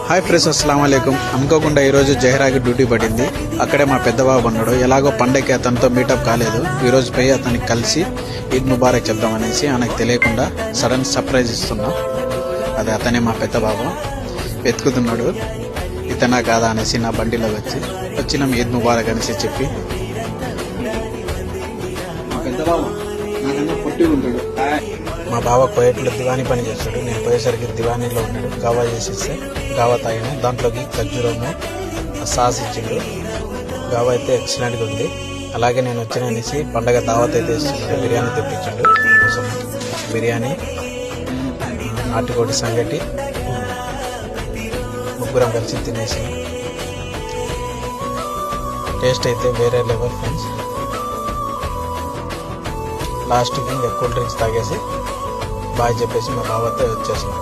Hi friends, అస్సలం వాలేకుమ్. అనుకోకుండా ఈరోజు జహరాకి డ్యూటీ పడింది. అక్కడే మా పెద్ద బాబు ఉన్నాడు. ఎలాగో పండగకి అతనితో మీటప్ కాలేదు. ఈరోజు పోయి అతనికి కలిసి ఈద్ ముబారక్ చెప్దామనేసి ఆయనకు తెలియకుండా సడన్ సర్ప్రైజ్ ఇస్తున్నా. అది అతనే మా పెద్ద బాబు. వెతుకుతున్నాడు ఇతనా కాదా అనేసి నా బండిలో వచ్చినాం ఈద్ ముబారక్ అనేసి చెప్పి. మా పెద్ద బాబు నాకన్నా పొట్టి ఉంటాడు. మా బావ కోయట్లో దివానీ పని చేస్తాడు. నేను పోయేసరికి దివానీలో ఉన్నాడు. గావా చేసేస్తే గావా తాగిన, దాంట్లోకి ఖర్జూరము సాస్ ఇచ్చిండు. గావా అయితే ఎక్సలెంట్గా ఉంది. అలాగే నేను వచ్చిన అనేసి పండగ దావత్ అయితే ఇస్తున్నాడు. బిర్యానీ తెప్పించాడు. కోసం బిర్యానీ, నాటుకోడి సంగటి ముగ్గురం కలిసి తినేసి టేస్ట్ అయితే వేరే లెవెల్ ఫ్రెండ్స్. లాస్ట్కి ఇంకా కూల్ డ్రింక్స్ తాగేసి బాయ్ చెప్పేసి మా బావతో వచ్చేసినాం.